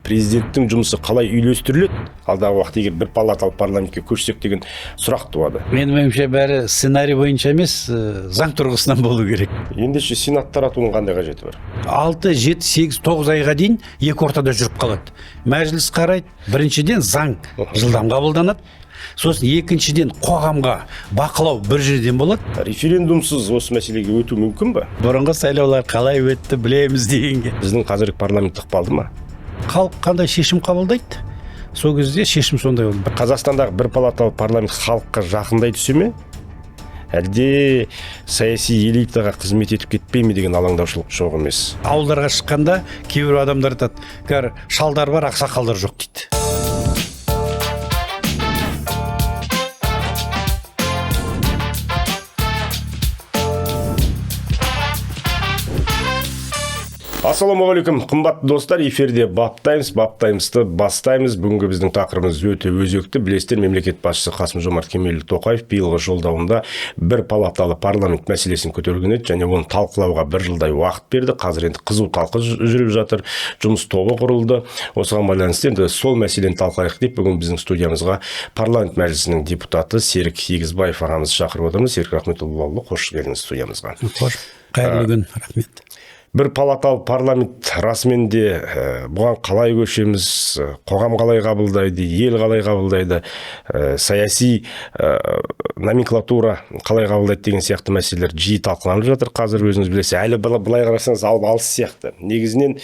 президенттің жұмысы қалай үйлестіріледі, алдағы уақытта егер бір палаталы парламентке көшсек деген сұрақ туады. Менің ойымша бәрі сценарий бойынша емес, заң тұрғысынан болу керек. Ендеше сенат таратуының қандай қажеті бар? 6, 7, 8, 9 айға дейін екі ортада жүріп қалады. Мәжіліс қарайды, біріншіден заң жылдам қабылданады. Сосын екіншіден қоғамға бақылау бір жерден болады. Референдумсыз осы мәселеге өту мүмкін ба? Бұрынғы сайлаулар қалай өтті білеміз дегенге. Біздің қазіргі парламент ықпалды ма? Халық қандай шешім қабылдайды? Сол кезде шешім сондай болды. Қазақстандағы бір палаталы парламент халыққа жақындай түсе ме? Әлде саяси элитаға қызмет етіп кетпей ме деген алаңдаушылық жоқ емес. Ауылдарға шыққанда кейбір адамдар айтады, кәр шалдар бар, ақсақалдар жоқ дейді. Ассалаумағалейкум, қымбатты достар, эфирде Баптаймсты бастаймыз. Бүгінгі біздің тақырыбымыз өте өзекті. Білесіздер, мемлекет басшысы Қасым-Жомарт Кемелұлы Тоқаев биылғы жолдауында бір палаталы парламент мәселесін көтерген еді, және оны талқылауға бір жылдай уақыт берді. Қазір енді қызу талқы жүріп жатыр, жұмыс тобы құрылды. Осыған байланысты енді сол мәселені талқылайық деп бүгін біздің студиямызға парламент мәжілісінің депутаты Серік Егізбаев ағамызды шақырып отырмыз. Серік Рахметұлы, қош келдіңіз студиямызға. Қош, қайырлы күн, рахмет. Бір палаталы парламент расымен де бұған қалай көшеміз, қоғам қалай қабылдайды, ел қалай қабылдайды, саяси номенклатура қалай қабылдайды деген сияқты мәселелер жиі талқыланып жатыр. Қазір өзіңіз білесіз, әлі былай қарасаңыз алыс сияқты. Негізінен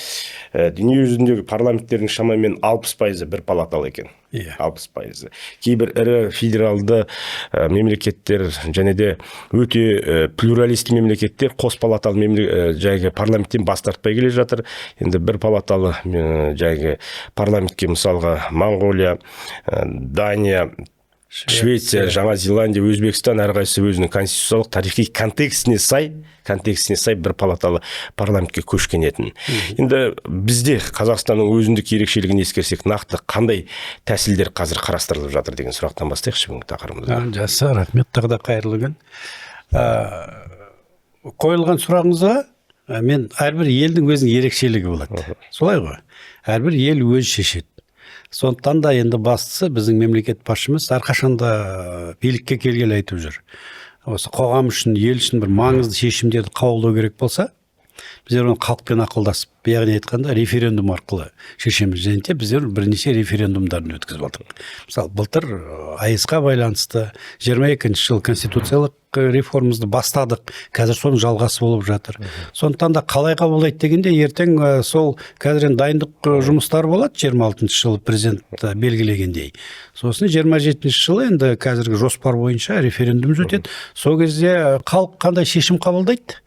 дүние жүзіндегі парламенттердің шамамен 60% бір палаталы екен. 60%. Кейбір ірі федералды мемлекеттер және де өте плюралист мемлекеттер қос палаталы жайғы парламенттен бас тартпай келе жатыр. Енді бір палаталы жайғы парламентке мысалға Моңғолия, Дания, Швеция, Жаңа Зеландия, Өзбекстан әрқайсысы өзінің конституциялық тарихи контекстіне сай бір палаталы парламентке көшкен етін. Енді бізде Қазақстанның өзіндік ерекшелігін ескерсек, нақты қандай тәсілдер қазір қарастырылып жатыр деген сұрақтан бастайықшы бүгінгі тақырыбымызға. Жақсы, рахмет, тағы да қайырлы күн. Қойылған сұрағыңызға мен әрбір елдің өзінің ерекшелігі болады. Солай ғой. Әрбір ел өз шешеді. Сондықтан да енді бастысы біздің мемлекет басшымыз әрқашанда билікке келгелі айтып жүр. Осы қоғам үшін, ел үшін бір маңызды шешімдерді қабылдау керек болса, біздер оны халықпен ақылдасып, яғни айтқанда референдум арқылы шешеміз. Және де біздер бірнеше референдумдарын өткізіп алдық. Мысалы, былтыр АЭС-қа байланысты 22-ші жыл конституциялық реформамызды бастадық. Қазір соның жалғасы болып жатыр. Сондықтан да қалай қабылдайды дегенде, ертең сол қазір дайындық жұмыстары болады 26-ші жылы президент белгілегендей. Сосын 27-ші жылы енді қазіргі жоспар бойынша референдум өтеді. Сол кезде халық қандай шешім қабылдайды?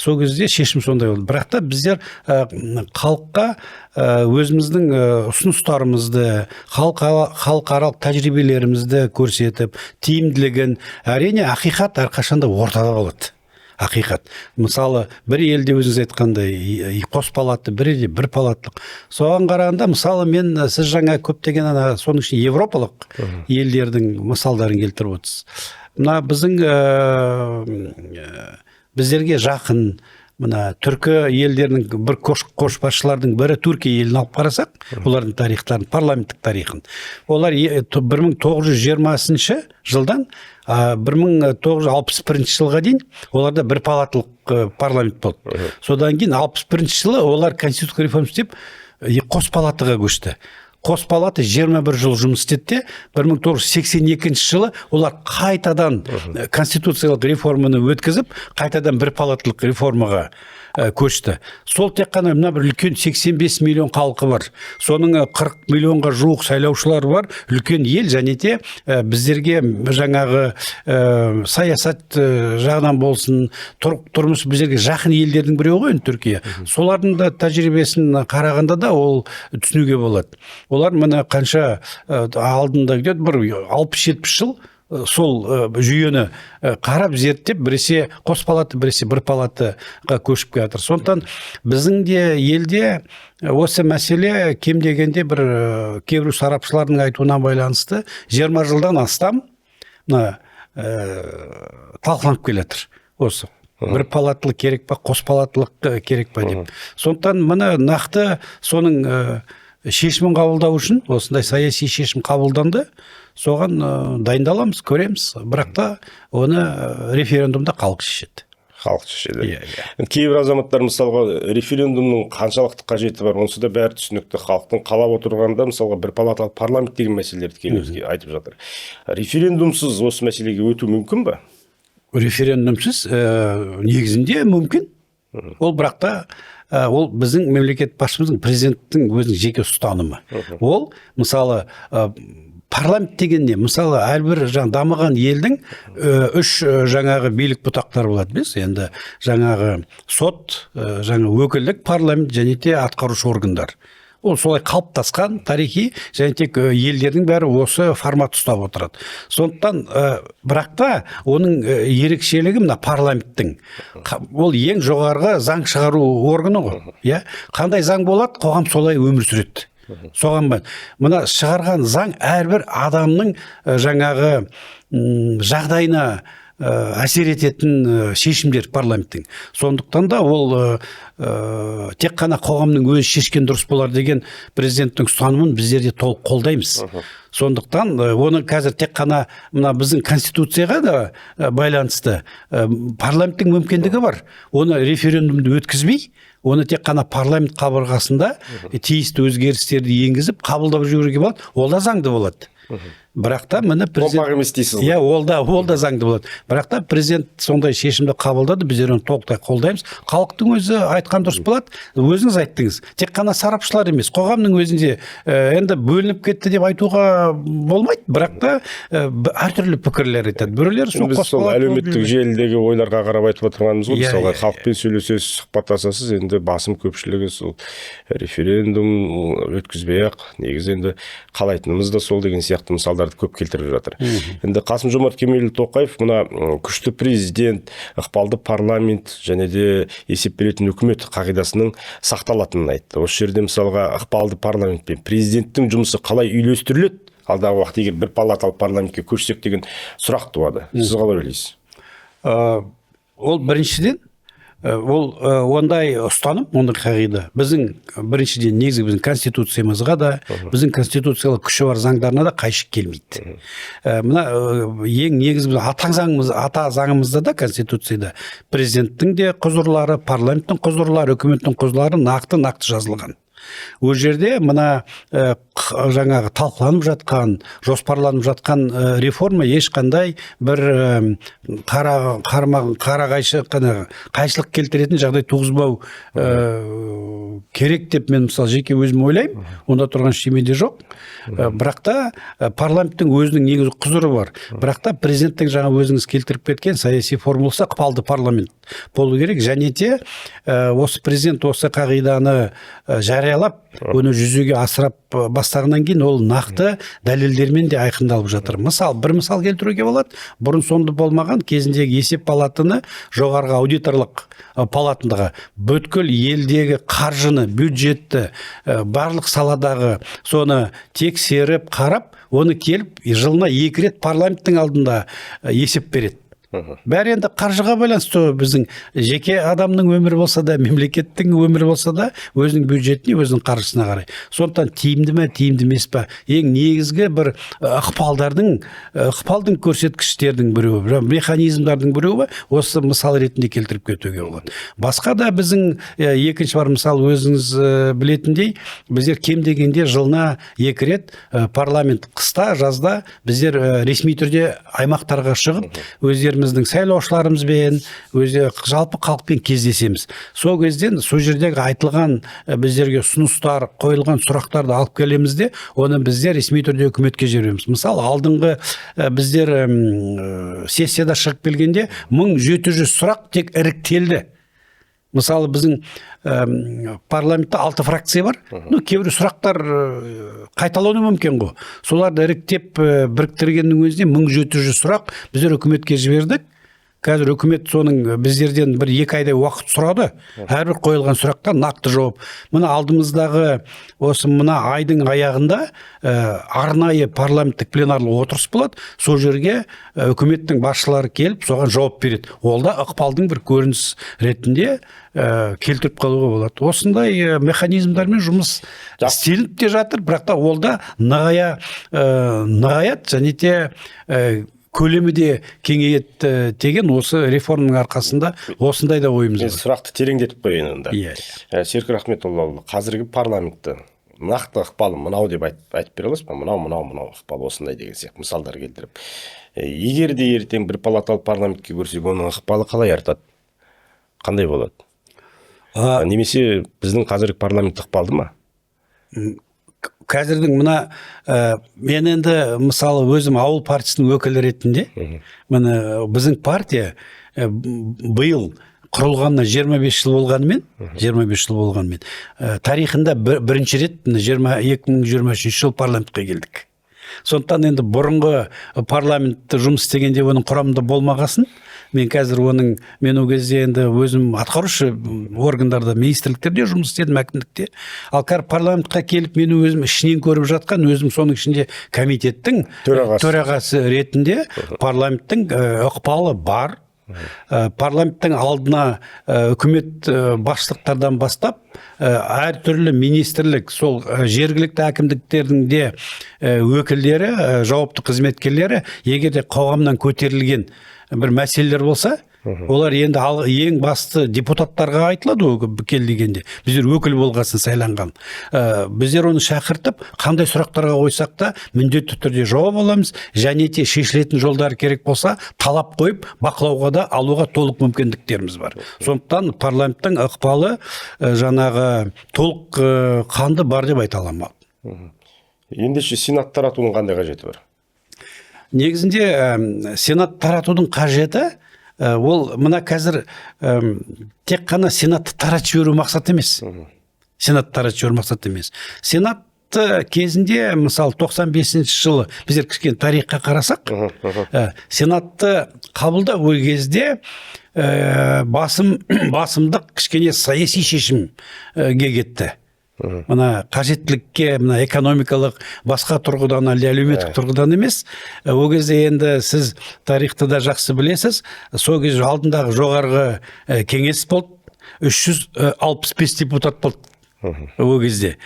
Сол кезде шешім сондай болды. Бірақ та біздер халыққа өзіміздің ұсыныстарымызды, халықаралық тәжірибелерімізді көрсетіп, тиімділігін, әрине ақиқат әрқашанда ортада болады. Ақиқат. Мысалы, бір елде өзіңіз айтқандай қос палаты, бір елде бір палатылық. Соған қарағанда, мысалы, сіз жаңа көптеген соның ішінде европалық елдердің мысалдарын келтіріп отырсыз. Мына біздің біздерге жақын мына түркі елдерінің бір көшбасшылардың бірі Түркия елін алып қарасақ, олардың тарихтарын, парламенттік тарихын. Олар 1920 жылдан 1961 жылға дейін оларда бір палатылық парламент болды. Содан кейін 61 жылы олар конституциялық реформа істеп қос палатаға көшті. Қос палата 21 жыл жұмыс істеді. 1982 жылы олар қайтадан конституциялық реформаны өткізіп, қайтадан бір палаталық реформаға көшті. Сол тек қана мына бір үлкен 85 миллион халқы бар. Соның 40 миллионға жуық сайлаушылар бар. Үлкен ел, және де біздерге жаңағы саясат жағынан болсын, тұрмыс біздерге жақын елдердің біреуі ғой, Түркия. Солардың да тәжірибесін қарағанда да ол түсінуге болады. Олар мына қанша алдында бір 60-70 жыл сол жүйені қарап зерттеп, біресе қос палаты, біресе бір палатаға көшіп келатыр. Сондықтан біздің де елде осы мәселе кем дегенде бір кейбір сарапшылардың айтуына байланысты 20 жылдан астам талқыланып келатыр. Осы бір палатылық керек па, қос палатылық керек па деп. Сондықтан мына нақты соның шешімін қабылдау үшін осындай саяси шешім қабылданды, соған дайындаламыз, көреміз, бірақ та оны референдумда халық шешеді. Халық шешеді. Кейбір азаматтар мысалға референдумның қаншалықты қажеті бар, онсыз да бәрі түсінікті. Халықтың қалап отырғанда мысалға бір палаталы парламент деген мәселелерді келіп айтып жатыр. Референдумсыз осы мәселеге өту мүмкін ба? Референдумсыз негізінде мүмкін. Ол бірақ та ол біздің мемлекет басшымыздың, президенттің өзінің жеке ұстанымы. Ол мысалы парламент деген не? Мысалы, әрбір дамыған елдің үш жаңағы билік бұтақтары болады, біз. Енді жаңағы сот, өкілдік, парламент және де атқарушы органдар. Ол солай қалыптасқан тарихи, және тек елдердің бәрі осы формат ұстап отырады. Сондықтан, бірақ та оның ерекшелігі мына парламенттің. Ол ең жоғарғы заң шығару органы ғой. Қандай заң болады, қоғам солай өмір сүреді. Соған мына шығарған заң әрбір адамның жаңағы жағдайына әсер ететін шешімдер парламенттің. Сондықтан да ол тек қана қоғамның өзі шешкен дұрыс болар деген президенттің ұстанымын біздер де толық қолдаймыз. Сондықтан оны қазір тек қана мына біздің конституцияға да байланысты парламенттің мүмкіндігі бар. Оны референдумды өткізбей, оны тек қана парламент қабырғасында тиісті өзгерістерді енгізіп қабылдап жіберуге болады. Ол да заңды болады. Бірақ та міне президент емес дейсіз ғой. ол да заңды болады. Бірақ та президент сондай шешімді қабылдады, біздер оны толықтай қолдаймыз. Халықтың өзі айтқан дұрыс болады. Өзіңіз айттыңыз. Тек қана сарапшылар емес, қоғамның өзінде енді бөлініп кетті деп айтуға болмайды. Бірақ та әртүрлі пікірлер айтады. Біреулер сол әлеуметтік желідегі ойларға қарап айтып отырғанымыз ғой. Мысалға халықпен сөйлесесіз, сұхбаттасасыз, енді басым көпшілігі сол референдум өткізбей-ақ, негізі енді қалайтынымыз да сол деген сияқты мысалдарды көп келтіріп жатыр. Енді Қасым-Жомарт Кемелұлы Тоқаев мына күшті президент, ықпалды парламент және де есеп беретін үкімет қағидасының сақталатынын айтты. Осы жерде мысалға ықпалды парламент пен президенттің жұмысы қалай үйлестіріледі? Алдағы уақытта егер бір палаталы парламентке көшсек деген сұрақ туады. Сіз қалай ойлайсыз? Ол біріншіден ол ондай ұстаным, ондай қағида біздің біріншіден негізгі біздің конституциямызға да, біздің конституциялық күші бар заңдарына да қайшы келмейді. Мына ең негізгі ата заңымызда да, конституцияда президенттің де құзырлары, парламенттің құзырлары, үкіметтің құзырлары нақты жазылған. Ол жерде мына жаңағы талқыланып жатқан, жоспарланып жатқан реформа ешқандай бір қайшылық келтіретін жағдай туғызбау керек деп мен мысалы жеке өзім ойлаймын. Онда тұрған ештеңе де жоқ. Бірақ та парламенттің өзінің негізгі құзыры бар. Бірақ та президенттің жаңа өзіңіз келтіріп кеткен саяси формуласы ықпалды парламент болу керек. Және де осы президент осы қағиданы жариялап, оны жүзеге асырап бастағаннан кейін ол нақты дәлелдермен де айқындалып жатыр. Бір мысал келтіруге болады. Бұрын сонды болмаған кезіндегі есеп палатаны жоғарғы аудиторлық палатындағы бүткіл елдегі қаржыны, бюджетті, барлық саладағы соны тексеріп, қарап, оны келіп жылына 2 рет парламенттің алдында есеп береді. Бәрі енді қаржыға байланысты. Біздің жеке адамның өмірі болса да, мемлекеттің өмірі болса да, өзінің бюджетіне, өзінің қаржысына қарай. Сондықтан тиімді ме, тиімді емес пе? Ең негізгі бір ықпалдың көрсеткіштердің біреуі, механизмдардың біреуі осы мысал ретінде келтіріп кетуге болады. Басқа да біздің екінші бар мысал өзіңіз білетіндей, біздер кем дегенде жылына 2 рет парламент қыста, жазда біздер ресми түрде аймақтарға шығып, өздеріміздің сайлаушыларымызбен, жалпы халықпен кездесеміз. Сол кезден сол жердегі айтылған біздерге ұсыныстар, қойылған сұрақтарды алып келеміз де, оны біздер ресми түрде үкіметке жібереміз. Мысалы, алдыңғы біздер сессияда шығып келгенде 1700 сұрақ тек іріктелді. Мысалы, біздің парламентте 6 фракция бар. Кейбір сұрақтар қайталауы мүмкін ғой. Соларды іріктеп біріктіргеннің өзіне 1700 сұрақ біздер үкіметке жібердік. қазір үкімет соның біздерден 1-2 айдай уақыт сұрады. Әрбір қойылған сұраққа нақты жауап. Мына алдымыздағы осы мына айдың аяғында арнайы парламенттік пленарлық отырыс болады. Сол жерге үкіметтің басшылары келіп, соған жауап береді. Ол да ықпалдың бір көрініс ретінде келтіріп қалуға болады. Осындай механизмдармен жұмыс істелініп те жатыр, бірақ та ол да нығаяды және де көлемі де кеңейеді деген осы реформаның арқасында осындай да ойымыз бар. Сұрақты тереңдетіп қояйын онда. Серік Рахметоллаұлы, қазіргі парламентті нақты ықпалы мынау деп айтып бере аласыз ба? Мынау ықпал осындай деген сияқты мысалдар келтіріп. Егер де ертең бір палаталы парламентке көрсек, оның ықпалы қалай артады? Қандай болады? Немесе біздің қазіргі парламент ықпалды ма? Қазірдің мына мен енді мысалы өзім ауыл партиясының өкілі ретінде, міне біздің партия биыл құрылғанына 25 жыл болғанымен, тарихында бірінші рет 2023 жыл парламентке келдік. Сондықтан енді бұрынғы парламент жұмыс істегенде оның құрамында болмағасын, мен қазір мен ол кезде енді өзім атқарушы органдарда, министрліктерде жұмыс істедім, әкімдікте. Ал парламентқа келіп, мен өзім ішінен көріп жатқан, өзім соның ішінде комитеттің төрағасы ретінде парламенттің ықпалы бар. Парламенттің алдына үкімет басшылықтардан бастап әртүрлі министрлік, сол жергілікті әкімдіктердің де өкілдері, жауапты қызметкерлері, егер де қоғамнан көтерілген бір мәселелер болса, олар енді ең басты депутаттарға айтылады кел дегенде. Біздер өкіл болғасын сайланған. Біздер оны шақыртып, қандай сұрақтарға қойсақ та міндетті түрде жауап аламыз, және де шешілетін жолдар керек болса, талап қойып, бақылауға да алуға толық мүмкіндіктеріміз бар. Сондықтан парламенттің ықпалы жаңағы толық қанды бар деп айта аламын. Ендеше сенат таратудың қандай қажеті бар? Негізінде сенат таратудың қажеті ол мына қазір тек қана сенатты таратып жіберу мақсат емес. Сенат кезінде, мысалы 95 жылы біздер кішкене тарихқа қарасақ, сенатты қабылдау ол кезде басымдық кішкене саяси шешімге кетті. Мына қажеттілікке, мына экономикалық басқа тұрғыдан, әлеуметтік тұрғыдан емес. Ол кезде енді сіз тарихты да жақсы білесіз. Сол кезде алдындағы жоғарғы кеңес болды, 365 депутат болды. Ол кезде.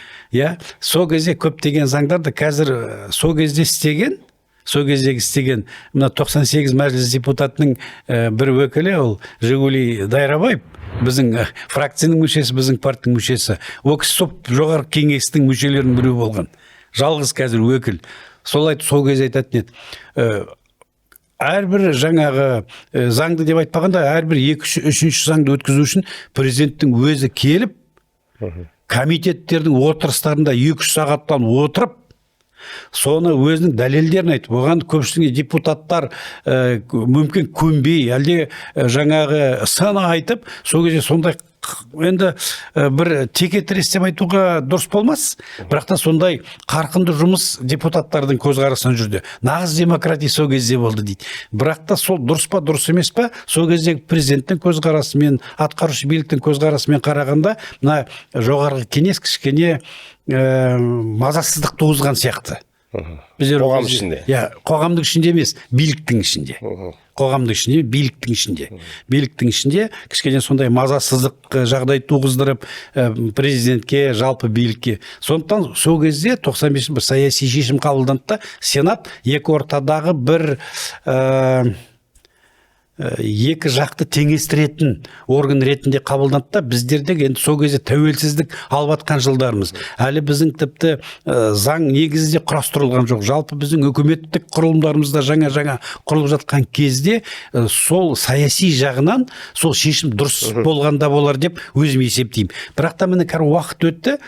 Сол кезде көптеген заңдарды қазір сол кезде істеген, мына 98 мәжіліс депутатының бір өкілі, ол Жигули Дайрабаев, біздің фракцияның мүшесі, біздің партияның мүшесі. Ол кісі жоғарғы кеңестің мүшелерінің біреу болған. Жалғыз қазір өкіл. Сол кезде айтатын еді. Әрбір жаңағы заңды деп айтпағанда, әрбір 2-3 заңды өткізу үшін президенттің өзі келіп, комитеттердің отырыстарында 2-3 сағаттан отырып, соны өзінің дәлелдерін айтып, оған көпшілігі депутаттар мүмкін көнбей, әлде жаңағы сана айтып, сол кезде сондай енді бір текетірес деп айтуға дұрыс болмас, бірақ та сондай қарқынды жұмыс депутаттардың көзқарасынан жүрді. Нағыз демократия сол кезде болды дейді. Бірақ та сол дұрыс па, дұрыс емес па, сол кездегі президенттің көзқарасымен, атқарушы биліктің көзқарасымен қарағанда, мына жоғарғы кеңес кішкене мазасыздық туғызған сияқты. Қоғам ішінде. Қоғамдық ішінде емес, биліктің ішінде. Биліктің ішінде кішкене сондай мазасыздық жағдай туғыздырып президентке, жалпы билікке. Сондықтан сол кезде 95 бір саяси шешім қабылданды да, сенат екі ортадағы бір екі жақты теңестіретін орган ретінде қабылданды да, біздердегі енді сол кезде тәуелсіздік алып атқан жылдарымыз. Әлі біздің тіпті заң негізінде құрастырылған жоқ. Жалпы біздің үкіметтік құрылымдарымызда жаңа құрылып жатқан кезде сол саяси жағынан сол шешім дұрыс болғанда болар деп өзім есептеймін. Бірақ та міне уақыт өтті.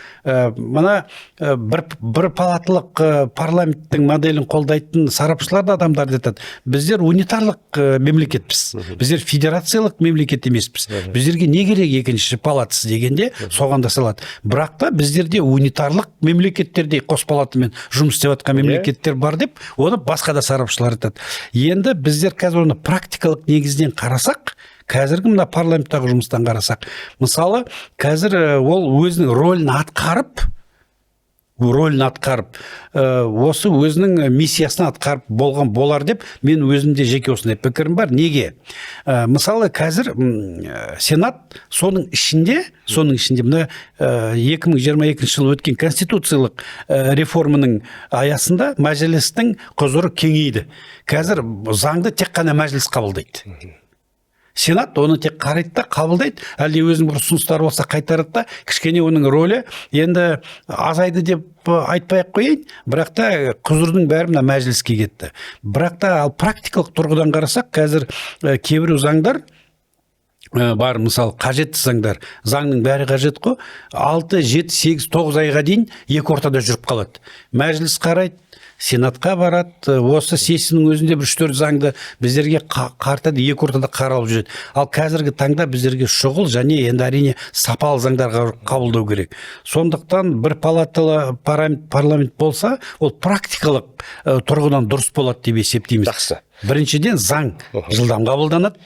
Мына бір палаталық парламенттің моделін қолдайтын сарапшылар да адамдар айтады. Біздер унитарлық мемлекетпіз. емеспіз. Біздер федерациялық мемлекет емеспіз. Біздерге не керек екінші палатасы дегенде соған да салады. Бірақ та біздерде унитарлық мемлекеттерде қос палатамен жұмыс істеп жатқан мемлекеттер бар деп, оны басқа да сарапшылар айтады. Енді біздер қазір оны практикалық негізден қарасақ, қазіргі мына парламенттағы жұмыстан қарасақ, мысалы, қазір ол өзінің рөлін атқарып, осы өзінің миссиясын атқарып болған болар деп мен өзімде жеке осындай пікірім бар. Неге? Мысалы, қазір Сенат соның ішінде мына 2022 жылы өткен конституциялық реформаның аясында мәжілістің құзыры кеңейді. Қазір заңды тек қана мәжіліс қабылдайды. Сенат оны тек қарайды да қабылдайды, әлде өзінің бір ұсыныстары болса қайтарады да, кішкене оның рөлі енді азайды деп айтпай-ақ қояйын, бірақ та құзырдың бәрі мына мәжіліске кетті. Бірақ та ал практикалық тұрғыдан қарасақ, қазір кейбір заңдар бар, мысалы қажетті заңдар, заңның бәрі қажет қой, 6, 7, 8, 9 айға дейін екі ортада жүріп қалады. Мәжіліс қарайды, Сенатқа барады, осы сессияның өзінде бір 3-4 заңды біздерге қартады, екі ортада қаралып жүреді. Ал қазіргі таңда біздерге шұғыл және енді әрине сапалы заңдарға қабылдау керек. Сондықтан бір палаталы парламент болса, ол практикалық тұрғыдан дұрыс болады деп есептейміз. Жақсы. Біріншіден заң жылдам қабылданады.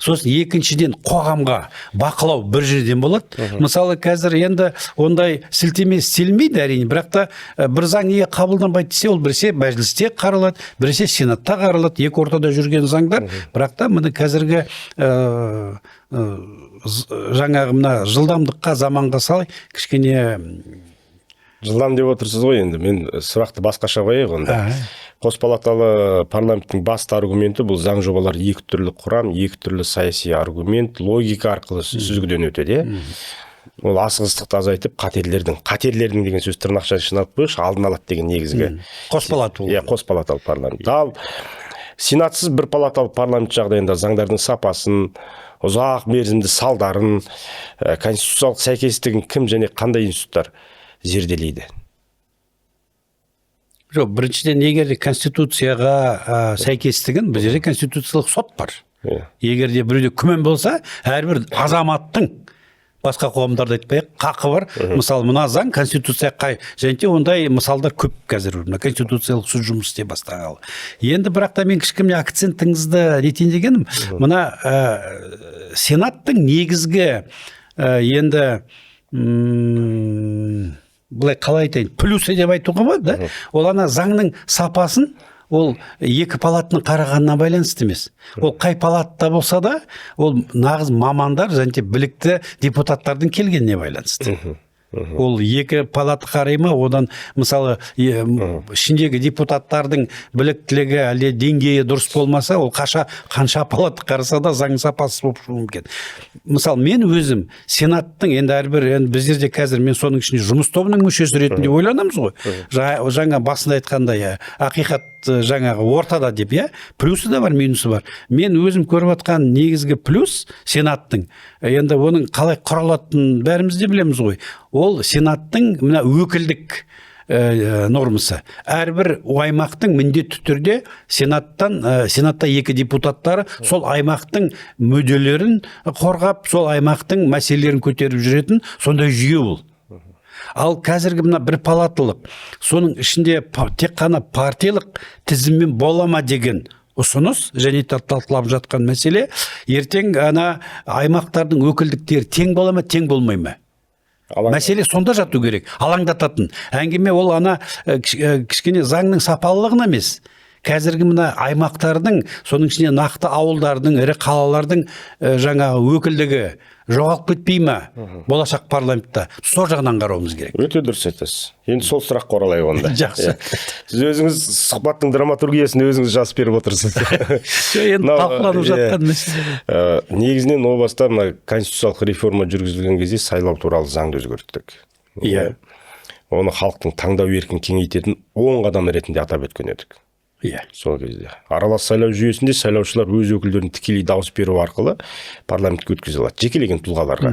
Сосын екіншіден қоғамға бақылау бір жерден болады. Мысалы, қазір енді ондай сілтеме істелмейді әрине, бірақ та бір заң неге қабылданбайды десе, ол біресе мәжілісте қаралады, біресе сенатта қаралады, екі ортада жүрген заңдар. Бірақ та міне қазіргі жаңағы мына жылдамдыққа, заманға салай кішкене жылдам деп отырсыз ғой, енді мен сұрақты басқаша қояйық онда. Қос палаталы парламенттің басты аргументі бұл заң жобалар екі түрлі құрам, екі түрлі саяси аргумент, логика арқылы сүзгіден өтеді. Ол асығыстықты азайтып, қатерлердің деген сөз тырнақша ішіне алып қойшы, алдын алады деген негізгі. Қос палаталы. Иә, қос палаталы парламент. Ал сенатсыз бір палаталы парламент жағдайында заңдардың сапасын, ұзақ мерзімді салдарын, конституциялық сәйкестігін кім және қандай институттар зерделейді? Жоқ, біріншіден егер конституцияға сәйкестігін, бізде конституциялық сот бар. Егер де біреуде күмән болса, әрбір азаматтың, басқа қоғамдарда айтпайық, қақы бар. Мысалы, мына заң конституцияға және ондай мысалдар көп қазір. Конституциялық суд жұмыс істей бастағалы. Енді бірақ та мен кішкене акцентіңізді нетейін дегенім, мына Сенаттың негізгі енді былай қалай айтайын, плюсы деп айтуға болады, да? Ол ана заңның сапасын ол екі палатының қарағанына байланысты емес. Ол қай палатта болса да, ол нағыз мамандар және білікті депутаттардың келгеніне байланысты. Ол екі палата қарай ма, одан мысалы ішіндегі депутаттардың біліктілігі әлде деңгейі дұрыс болмаса, ол қанша палата қараса да заң сапасы болып шығуы мүмкін. Мысалы, мен өзім Сенаттың енді әрбір біздерде қазір мен соның ішінде жұмыс тобының мүшесі ретінде ойланамыз ғой. Жаңа басында айтқандай, ақиқат жаңағы ортада деп, плюсы да бар, минусы бар. Мен өзім көріп жатқан негізгі плюс Сенаттың, енді оның қалай құралатынын бәріміз де білеміз ғой. Ол Сенаттың мына өкілдік нормасы. Әрбір аймақтың міндетті түрде Сенатта екі депутаттары сол аймақтың мүдделерін қорғап, сол аймақтың мәселелерін көтеріп жүретін сондай жүйе ол. Ал қазіргі мына бір палатылық, соның ішінде тек қана партиялық тізіммен бола ма деген ұсыныс және талқылап жатқан мәселе, ертең ана аймақтардың өкілдіктері тең бола ма, тең болмай ма? Мәселе сонда жату керек. Алаңдататын әңгіме ол ана кішкене заңның сапалылығына емес. Қазіргі мына аймақтардың, соның ішінде нақты ауылдардың, ірі қалалардың жаңағы өкілдігі жоғалып кетпей ма болашақ парламентта? Сол жағынан қарауымыз керек. Өте дұрыс айтасыз. Енді сол сұраққа оралайық онда. Жақсы. Сіз өзіңіз сұхбаттың драматургиясын өзіңіз жазып беріп отырсыз. Енді талқыланып жатқан мәселе. Негізінен о баста мына конституциялық реформа жүргізілген кезде сайлау туралы заңды өзгерттік. Иә. Оны халықтың таңдау еркін кеңейтетін 10 қадам ретінде атап өткен едік. Иә. Сол кезде аралас сайлау жүйесінде сайлаушылар өз өкілдерін тікелей дауыс беру арқылы парламентке өткізе алады, жекелеген тұлғаларға.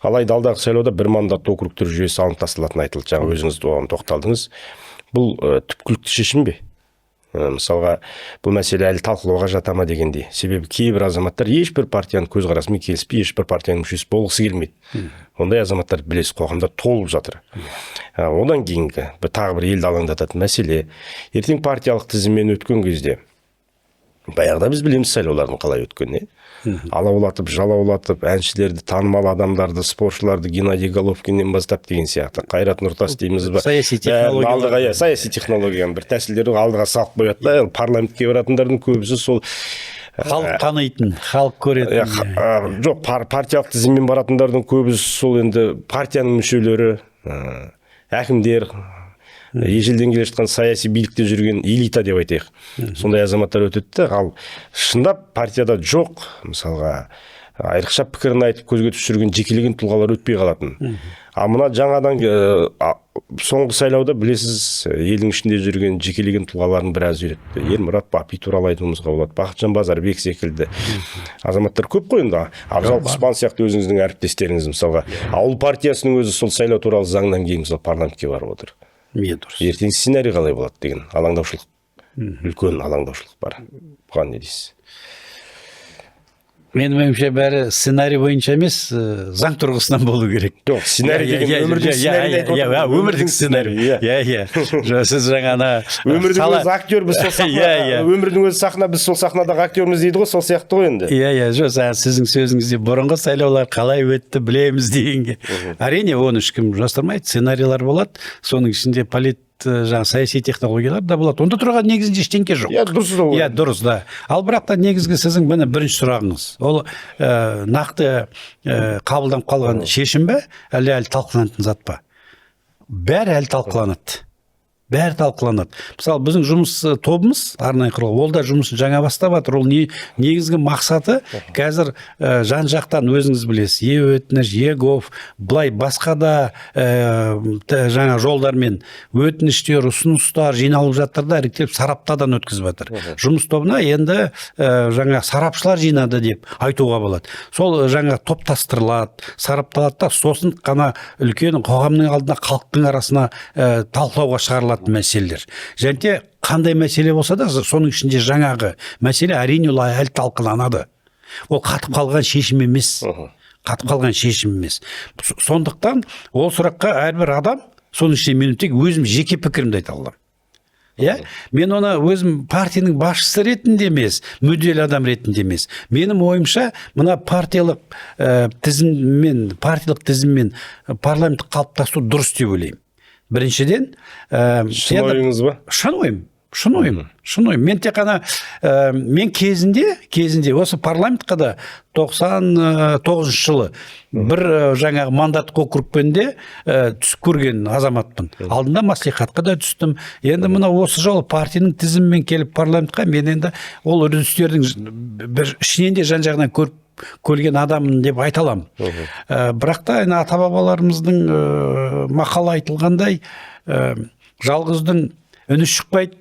Алайда алдағы сайлауда бір мандат округтер жүйесі алынып тасталатыны айтылды. Жаңа өзіңіз оған тоқталдыңыз. Бұл түпкілікті шешім бе? Мысалға, бұл мәселе әлі талқылауға жата ма дегендей. Себебі кейбір азаматтар ешбір партияның көзқарасымен келіспей, ешбір партияның мүшесі болғысы келмейді. Ондай азаматтар білесіз қоғамда толып жатыр. Одан кейінгі тағы бір елді алаңдататын мәселе, ертең партиялық тізіммен өткен кезде, баяғыда біз білеміз сайлаулардың қалай өткенін, алаулатып, жалаулатып, әншілерді, танымал адамдарды, спортшыларды Геннадий Головкиннен бастап деген сияқты. Қайрат Нұртас дейміз ба? Саяси технология. Саяси технологияның бір тәсілдері алдыға салып қояды да, парламентке баратындардың көбісі сол халық танитын, халық көретін. Жоқ, партиялық тізіммен баратындардың көбісі сол енді партияның мүшелері, әкімдер, ежелден келе жатқан саяси билікте жүрген элита деп айтайық. Сондай азаматтар өтеді. Ал шындап партияда жоқ, мысалға, айрықша пікірін айтып көзге түсірген жекелеген тұлғалар өтпей қалатын. Мына жаңадан соңғы сайлауда білесіз, елдің ішінде жүрген жекелеген тұлғалардың біразы үйретті. Ермұрат Бапи туралы айтуымызға болады, Бақытжан Базарбек секілді азаматтар көп қой енді. Абзал Құспан сияқты өзіңіздің әріптестеріңіз, мысалға, ауыл партиясының өзі сол сайлау туралы заңнан кейін мысалы парламентке барып отыр. Ертең сценарий қалай болады деген алаңдаушылық, үлкен алаңдаушылық бар. Бұған не дейсіз? Менің ойымша бәрі сценарий бойынша емес, заң тұрғысынан болу керек. Жоқ, сценарий деген өмірдің сценарийін айтып отырмын. Өмірдің сценарий. Сіз жаңа өмірдің өзі актер, біз сол сахна, өмірдің өзі сахна, біз сол сахнадағы актерміз дейді ғой, сол сияқты ғой енді. Сіздің сөзіңізде бұрынғы сайлаулар қалай өтті білеміз дегенге. Әрине, оны ешкім жасырмайды, сценарийлар болады, соның ішінде саяси технологиялар да болады. Онда тұрған негізінде ештеңке жоқ. Дұрыс да. Ал бірақ та негізгі сіздің бірінші сұрағыңыз. Ол нақты қабылданып қалған шешім бе, әлі талқыланатын зат па? Бәрі әлі талқыланады. Бәрі талқыланады. Мысалы, біздің жұмыс тобымыз, арнайы құрылғы, ол да жұмысын жаңа бастап жатыр. Ол негізгі мақсаты қазір жан-жақтан өзіңіз білесіз, өтініш, егов, былай басқа да жаңа жолдармен өтініштер, ұсыныстар жиналып жатыр да, іріктеп сараптадан өткізіп жатыр. Жұмыс тобына енді жаңа сарапшылар жинады деп айтуға болады. Сол жаңа топтастырылады, сарапталады да, сосын қана үлкен қоғамның алдына, халықтың арасына талқылауға шығарылады мәселелер. Және қандай мәселе болса да, соның ішінде жаңағы мәселе әрине ол әлі талқыланады. Ол қатып қалған шешім емес. Сондықтан ол сұраққа әрбір адам, соның ішінде мен тек өзім жеке пікірімді айта аламын. Мен оны өзім партияның басшысы ретінде емес, мүдделі адам ретінде емес. Менің ойымша, мына партиялық тізіммен парламент қалыптасу дұрыс деп ойлаймын. Біріншіден, шын ойыңыз ба? Шын ойым. Мен тек қана, мен кезінде осы парламентқа да 99 жылы бір жаңағы мандаттық округпенде түсіп көрген азаматпын. Алдында маслихатқа да түстім. Енді мына осы жолы партияның тізімімен келіп парламентқа, мен енді ол үрдістердің бір ішінен де жан-жағынан көрген адамын деп айта аламын. Бірақ та ата-бабаларымыздың мақалы айтылғандай, жалғыздың үні шықпайды,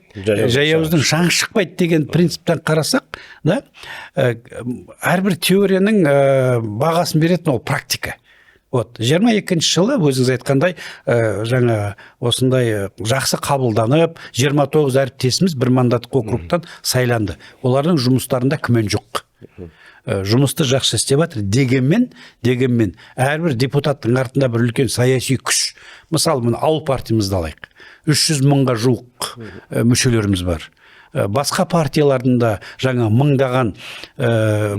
жаяуыздың шаңы шықпайды деген принциптен қарасақ, әрбір теорияның бағасын беретін ол практика. 22 жылы өзіңіз айтқандай жаңа осындай жақсы қабылданып, 29 әріптесіміз бір мандаттық округтан сайланды. Олардың жұмыстарында күмән жоқ. Жұмысты жақсы істеп жатыр. Дегенмен әрбір депутаттың артында бір үлкен саяси күш. Мысалы, ауыл партиямызды алайық. 300 мыңға жуық мүшелеріміз бар. Басқа партиялардың да жаңа мыңдаған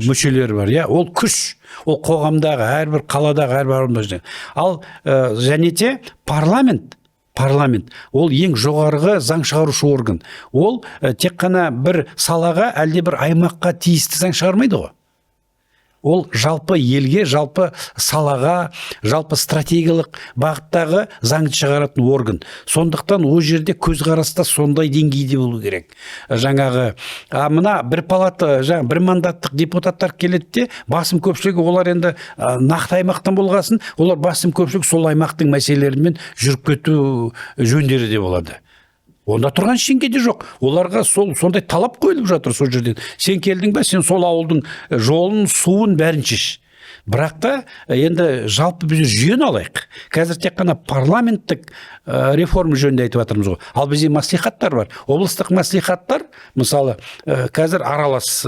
мүшелері бар. Ол күш, ол қоғамдағы, әрбір қаладағы, әрбір ауылда. Ал және де парламент, ол ең жоғарғы заң шығарушы орган. Ол тек қана бір салаға, әлде бір аймаққа тиісті заң шығармайды ғой. Ол жалпы елге, жалпы салаға, жалпы стратегиялық бағыттағы заңды шығаратын орган. Сондықтан ол жерде көзқараста сондай деңгейде болу керек. Жаңағы, мына бір палата, бір мандаттық депутаттар келеді де, басым көпшілігі олар енді нақты аймақтан болғасын, олар басым көпшілік сол аймақтың мәселелерімен жүріп кету жөндері де болады. Онда тұрған ештеңе де жоқ. Оларға сондай талап қойылып жатыр сол жерден. Сен келдің бе, сен сол ауылдың жолын, суын бәрін шеш. бірақ та енді жалпы біз жүйені алайық. Қазір тек қана парламенттік реформа жөнінде айтып жатырмыз ғой. Ал бізде маслихаттар бар. Облыстық маслихаттар, мысалы, қазір аралас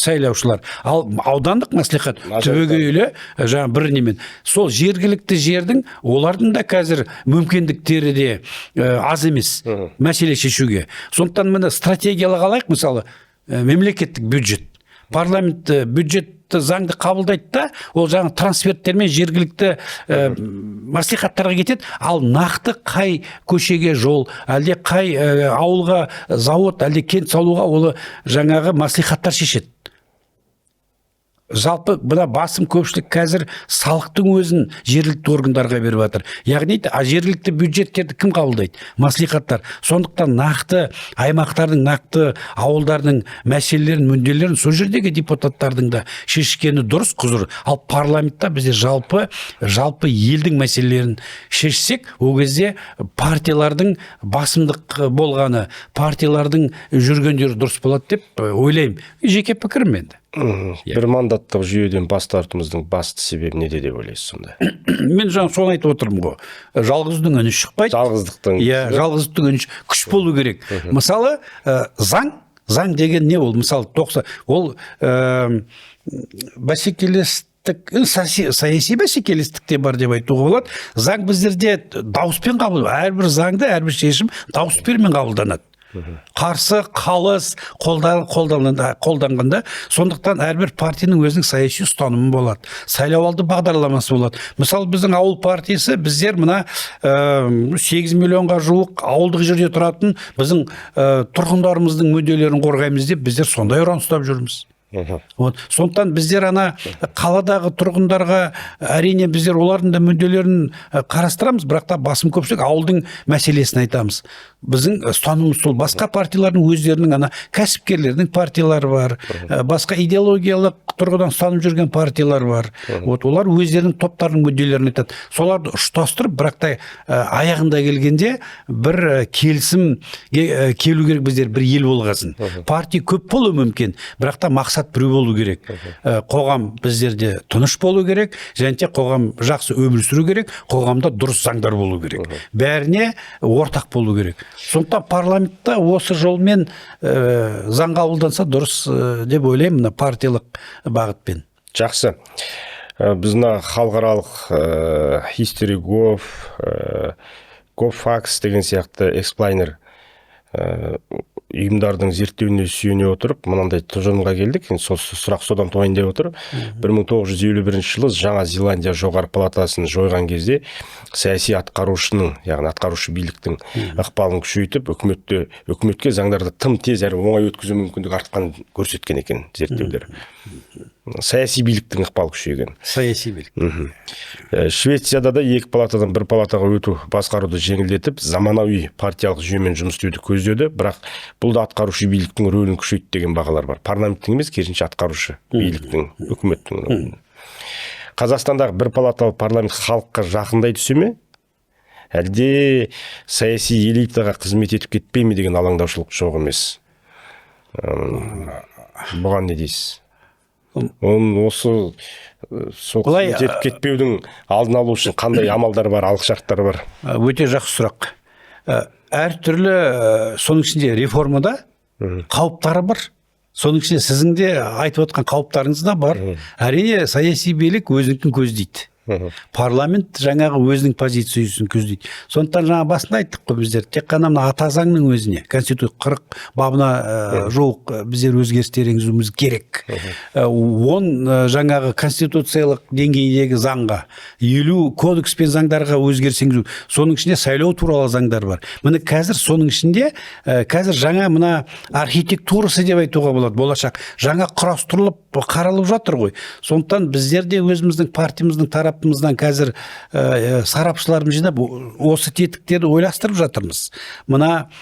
сайлаушылар. Ал аудандық маслихат түбегейлі жаңа бір немен. Сол жергілікті жердің олардың да қазір мүмкіндіктері де аз емес мәселе шешуге. Сондықтан міне стратегиялық алайық, мысалы, мемлекеттік бюджет. Парламент бюджет заңды қабылдайды да, ол жаңа трансферттермен жергілікті маслихаттарға кетеді, ал нақты қай көшеге жол, әлде қай ауылға завод, әлде кент салуға ол жаңағы маслихаттар шешеді. Жалпы бұда басым көпшілік қазір салықтың өзін жергілікті органдарға беріп жатыр. Яғни жергілікті бюджеттерді кім қабылдайды? Маслихаттар. Сондықтан нақты аймақтардың, нақты ауылдардың мәселелерін, мүдделерін сол жердегі депутаттардың да шешкені дұрыс, құзыр. Ал парламентта бізде жалпы елдің мәселелерін шешсек, ол кезде партиялардың басымдық болғаны, партиялардың жүргендері дұрыс болады деп ойлаймын. Жеке пікірім енді. Бір мандаттық жүйеден бас тартуымыздың басты себебі неде деп ойлайсыз сонда? Мен жаңа соны айтып отырмын ғой. Жалғыздың үні шықпайды. Жалғыздықтың үні күш болу керек. Мысалы, заң деген не ол? Мысалы, ол бәсекелестік, саяси бәсекелестік те бар деп айтуға болады. Заң біздерде дауыспен қабылданады. Әрбір заңды, әрбір шешім дауыс берумен қабылданады. Қарсы, қалыс қолданғанда, сондықтан әрбір партияның өзінің саяси ұстанымы болады, сайлауалды бағдарламасы болады. Мысалы, біздің ауыл партиясы, біздер мына 8 миллионға жуық ауылдық жерде тұратын біздің тұрғындарымыздың мүдделерін қорғаймыз деп біздер сондай ұран ұстап жүрміз. Сондықтан біздер қаладағы тұрғындарға әрине біздер олардың да мүдделерін қарастырамыз, бірақ та басым көпшілік ауылдың мәселесін айтамыз. Біздің ұстанымымыз сол. Басқа партиялардың өздерінің кәсіпкерлердің партиялары бар, басқа идеологиялық тұрғыдан ұстанып жүрген партиялар бар. Олар өздерінің топтарының мүдделерін айтады. Соларды ұштастырып, бірақ та аяғында келгенде бір келісім келу керек, біздер бір ел болғасын. Партия көп болуы мүмкін, бірақ та мақсат біреу болу керек. Қоғам біздерде тыныш болу керек, және қоғам жақсы өмір сүру керек, қоғамда дұрыс заңдар болу керек. Бәріне ортақ болу керек. Сондықтан парламентта осы жолмен заң қабылданса дұрыс деп ойлаймын, партиялық бағытпен. Жақсы. Біздің халықаралық History.gov, GovFax деген сияқты эксплайнер ұйымдардың зерттеуіне сүйене отырып, мынандай тұжырымға келдік. Сұрақ содан туайын деп отыр. 1951 жылы Жаңа Зеландия жоғары палатасын жойған кезде саяси атқарушының, яғни атқарушы биліктің ықпалын күшейтіп, үкіметке заңдарды тым тез әрі оңай өткізу мүмкіндігі артқан көрсеткен екен зерттеулер. Саяси биліктің ықпалы күшейген. Саяси билік. Швецияда да екі палатадан бір палатаға өту басқаруды жеңілдетіп, заманауи партиялық жүйемен жұмыс істеуді көздеді, бірақ бұл да атқарушы биліктің рөлін күшейтті деген бағалар бар. Парламенттің емес, керісінше атқарушы биліктің, үкіметтің рөлін. Қазақстандағы бір палаталы парламент халыққа жақындай түсе ме? Әлде саяси элитаға қызмет етіп кетпей ме деген алаңдаушылық жоқ емес. Бұған не дейсіз? Осы қызмет етіп кетпеудің алдын алу үшін қандай амалдар бар, алғышарттар бар? Өте жақсы сұрақ. Әртүрлі соның ішінде реформада қауіптары бар. Соның ішінде сіздің де айтып отқан қауіптарыңыз да бар. Әрине саяси билік өзінікін көздейді. Парламент жаңағы өзінің позициясын көздейді. Сондықтан жаңа басында айттық қой біздер, тек қана ата заңның өзіне, Конституция 40 бабына жуық біздер өзгерістер енгізуіміз керек. Жаңағы конституциялық деңгейдегі заңға, 50 кодекс пен заңдарға өзгеріс енгізу. Соның ішінде сайлау туралы заңдар бар. Міне қазір соның ішінде қазір жаңа мына архитектурасы деп айтуға болады, болашақ жаңа құрастырылып қаралып жатыр ғой. Сондықтан біздер де өзіміздің партиямыздың тарапымыздан қазір сарапшыларымыз жинап осы тетіктерді ойластырып жатырмыз. Мына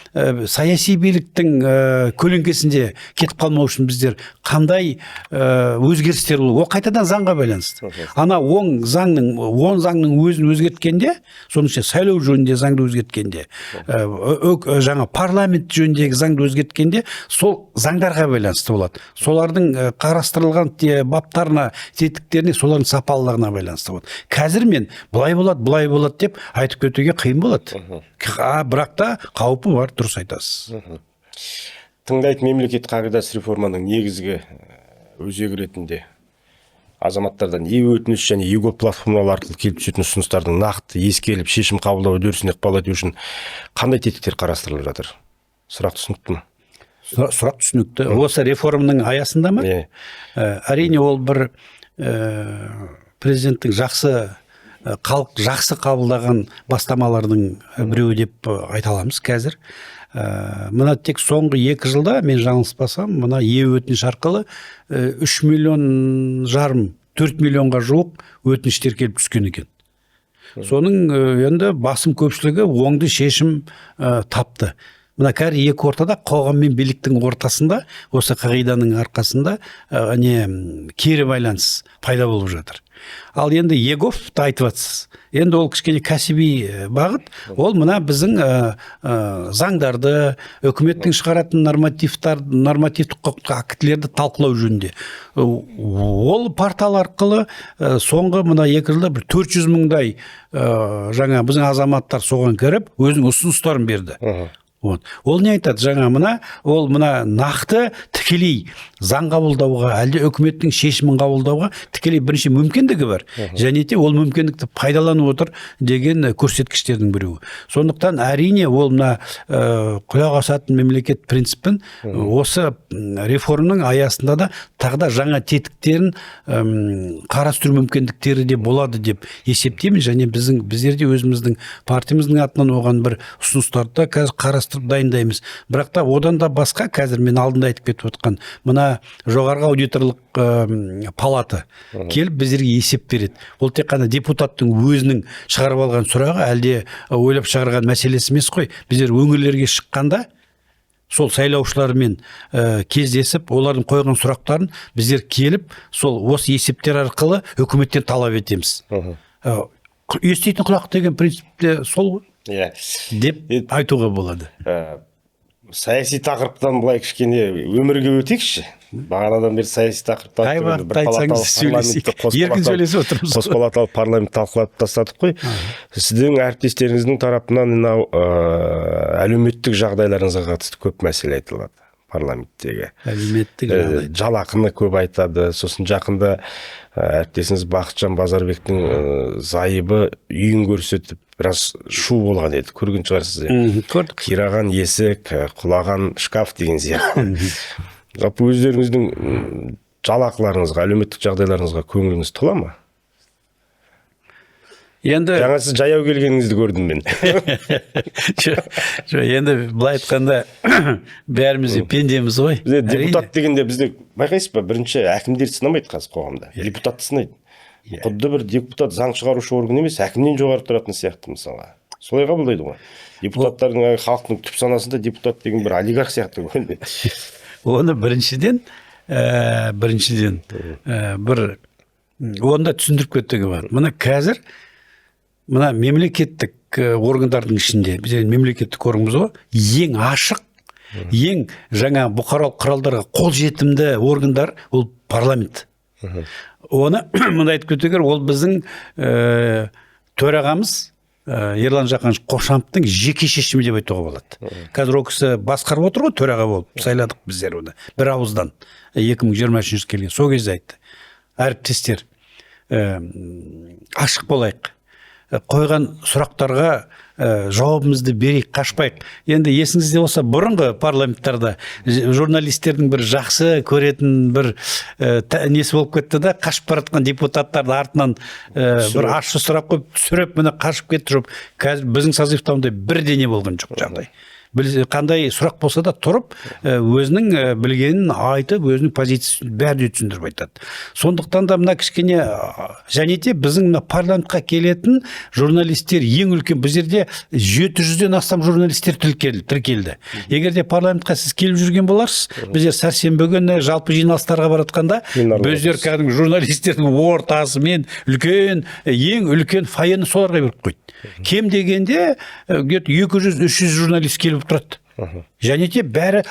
саяси биліктің көлеңкесінде кетіп қалмау үшін біздер қандай өзгерістер болу? Ол қайтадан заңға байланысты. Ана оң заңның өзін өзгерткенде, соның ішінде сайлау жөнінде заңды өзгерткенде, жаңа парламент жөніндегі заңды өзгерткенде, сол заңдарға байланысты болады. Солардың қарастырылып қарастырылған баптарына, тетіктеріне, солардың сапалылығына байланысты болады. Қазір мен былай болады деп айтып кетуге қиын болады. Бірақ та қаупі бар, дұрыс айтасыз. Тыңдайтын мемлекет қағидасы реформаның негізгі өзегі ретінде азаматтардан өтініш және платформалар арқылы келіп түсетін ұсыныстардың нақты ескеріліп шешім қабылдау үдерісіне ықпал ету үшін қандай тетіктер қарастырылып жатыр? Сұрақ түсінікті ме? Сұрақ түсінікті. Осы реформаның аясында ма? Әрине ол бір президенттің халық жақсы қабылдаған бастамалардың біреуі деп айта аламыз қазір. Мына тек соңғы 2 жылда, мен жаңылыспасам, мына өтініш арқылы 3,5 миллион, 4 миллионға жуық өтініштер келіп түскен екен. Соның енді басым көпшілігі оңды шешім тапты. Мына кәрі екі ортада, қоғам мен биліктің ортасында, осы қағиданың арқасында кері байланыс пайда болып жатыр. Ал енді Еговты айтып жатсыз. Енді ол кішкене кәсіби бағыт. Ол мына біздің заңдарды, үкіметтің шығаратын нормативтік құқықтық актілерді талқылау жөнінде. Ол портал арқылы соңғы мына 2 жылда 400 мыңдай біздің азаматтар соған кіріп, өзінің ұсыныстарын берді. Ол не айтады? Ол нақты тікелей заң қабылдауға, әлде үкіметтің шешімін қабылдауға тікелей бірінші мүмкіндігі бар. Және де ол мүмкіндікті пайдаланып отыр деген көрсеткіштердің біреуі. Сондықтан әрине ол құлақ асатын мемлекет принципін осы реформаның аясында да тағы да жаңа тетіктерін қарастыру мүмкіндіктері де болады деп есептеймін. Және біздерде өзіміздің партиямыздың атынан оған бір ұсыныстарды қазір қарастырып дайындаймыз. Бірақ та одан да басқа қазір мен алдында айтып кетіп отқан мына жоғарғы аудиторлық палата келіп біздерге есеп береді. Ол тек қана депутаттың өзінің шығарып алған сұрағы, әлде ойлап шығарған мәселесі емес қой. Біздер өңірлерге шыққанда сол сайлаушылармен кездесіп, олардың қойған сұрақтарын біздер келіп, сол осы есептер арқылы үкіметтен талап етеміз. Еститін құлақ деген принципте сол деп айтуға болады. Саяси тақырыптан былай кішкене өмірге өтекші. Бағанадан бері саяси тақырыптан қос палаталы парламент талқылап тастадық қой. Сіздің әріптестеріңіздің тарапынан әлеуметтік жағдайларыңызға қатысты көп мәселе айтылады парламенттегі. Әлеуметтік жағдай. Жалақыны көп айтады. Сосын жақында әріптесіңіз Бақытжан Базарбектің зайыбы үйін көрсетіп біраз шу болған еді. Көрген шығарсыз. Қираған есік, құлаған шкаф деген сияқты. Жалпы өздеріңіздің жалақыларыңызға, әлеуметтік жағдайларыңызға көңіліңіз тола ма? Енді жаңа сіз жаяу келгеніңізді көрдім мен. Енді былай айтқанда бәріміз пендеміз ғой. Бізде депутат дегенде бізде байқайсыз ба, бірінші әкімдер сынамайды қазір қоғамда. Депутатты сынайды. Құдды бір депутат заң шығарушы орган емес, әкімнен жоғары тұратын сияқты мысалға. Солай қабылдайды ғой. Депутаттардың халықтың түп санасында депутат деген бір олигарх сияқты ғой. Оны біріншіден бір онда түсіндіріп кетуге бар. Мына қазір мемлекеттік органдардың ішінде, біз мемлекеттік органбыз ғой, ең ашық, ең жаңа бұқаралық құралдарға қолжетімді органдар ол парламент. Оны мында айтып кетуге, ол біздің төрағамыз Ерлан Жақаныш Қошановтың жеке шешімі деп айтуға болады. Қазір ол кісі басқарып отыр ғой, төраға болып сайладық біздер оны. Бір ауыздан 2023 келген. Сол кезде айтты. Әріптестер, ашық болайық. Қойған сұрақтарға жауабымызды берейік, қашпайық. Енді есіңізде болса, бұрынғы парламенттарда журналистердің бір жақсы көретін бір несі болып кетті да, қашып баратқан депутаттарды артынан бір ащы сұрақ қойып түсіріп, міне қашып кетті жоқ. Қазір біздің созывта ондай бірдеңе болған жоқ жағдай. Қандай сұрақ болса да тұрып, өзінің білгенін айтып, өзінің позициясын бәріне түсіндіріп айтады. Сондықтан да мына кішкене, және де біздің парламентқа келетін журналистер ең үлкен, біздерде 700-ден астам журналистер тіркелді. Егер де парламентқа сіз келіп жүрген боларсыз, біздер сәрсенбі күні жалпы жиналыстарға баратқанда, біздер кәдімгі журналистердің ортасымен ең үлкен фойені соларға беріп қойды. Кем дегенде 200-300 журналист келіп тұрады. және де бәрі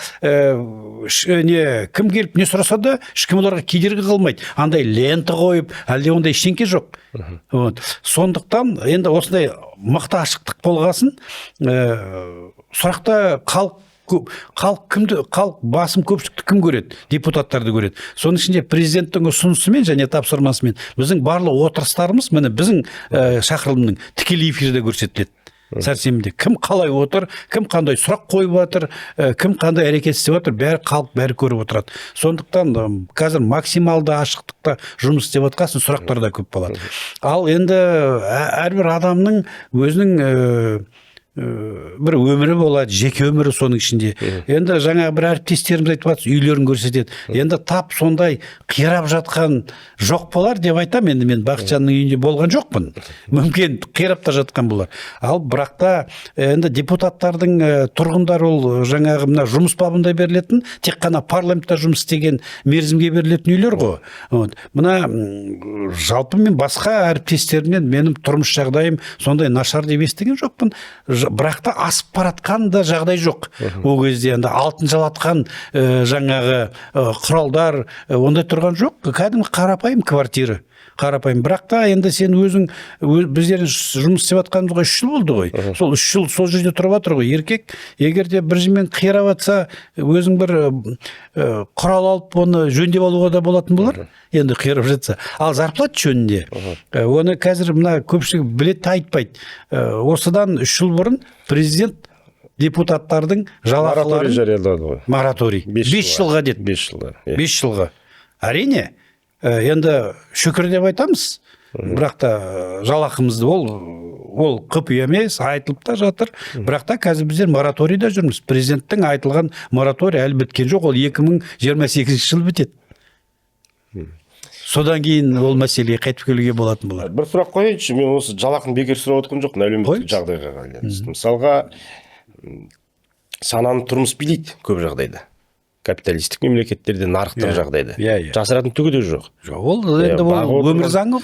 кім келіп не сұраса да ешкім оларға кедергі қылмайды. Андай лента қойып, әлде ондай ештеңке жоқ. Вот. Сондықтан енді осындай мықты ашықтық болғасын, сұрақта халық басым көпшілікті кім көреді? Депутаттарды көреді. Соның ішінде президенттің ұсынысымен және тапсырмасымен біздің барлық отырыстарымыз міне біздің шақырылымның тікелей эфирде көрсетіледі. Сәрсенбіде кім қалай отыр, кім қандай сұрақ қойып жатыр, кім қандай әрекет істеп жатыр, бәрі халық бәрі көріп отырады. Сондықтан қазір максималды ашықтықта жұмыс істеп жатқасын, сұрақтар да көп болады. Ал енді әрбір адамның өзінің бір өмірі болады, жеке өмірі соның ішінде. Енді жаңағы бір әріптестеріміз айтып жатыр, үйлерін көрсетеді. Енді тап сондай қирап жатқан жоқ болар деп айтам. Енді мен Бақытжанның үйінде болған жоқпын. Мүмкін қирап та жатқан болар. Ал бірақ та енді депутаттардың тұрғындар ол жаңағы мына жұмыс бабында берілетін, тек қана парламентта жұмыс істеген мерзімге берілетін үйлер ғой. Вот. Мына жалпы мен басқа әріптестерімнен менің тұрмыс жағдайым сондай нашар деп естіген жоқпын. Бірақ та асып баратқан да жағдай жоқ. Ол кезде енді алтын жалатқан жаңағы құралдар ондай тұрған жоқ. Кәдімгі қарапайым квартира. Қарапайым. Бірақ та енді сен өзің біздер жұмыс істеп жатқанымызға 3 жыл болды ғой. Сол 3 жыл сол жерде тұрып жатыр ғой. Еркек егерде бір жермен қирап жатса, өзің бір құрал алып оны жөндеп алуға да болатын болар. Енді қирап жатса. Ал зарплат жөнінде оны қазір мына көпшілік білет айтпайды. Осыдан 3 жыл бұрын президент депутаттардың жалақыларын жариялады ғой. Мораторий. 5 жылға деді. 5 жылға. 5 жылға. Әрине, енді шүкір деп айтамыз. Бірақ та жалақымызды ол құпия емес, айтылып та жатыр. Бірақ та қазір біздер мораторийда жүрміз. Президенттің айтылған мораторий әлі біткен жоқ. Ол 2028 жыл бітеді. Содан кейін ол мәселеге қайтып келуге болатын болады. Бір сұрақ қояйыншы, мен осы жалақыны бекер сұрап отқан жоқпын, әлеуметтік жағдайға байланысты. Мысалға, сананы тұрмыс билейді көп жағдайда. Капиталистік мемлекеттерде нарықтық жағдайда. Жасыратын түгі де жоқ. Ол енді өмір заңы.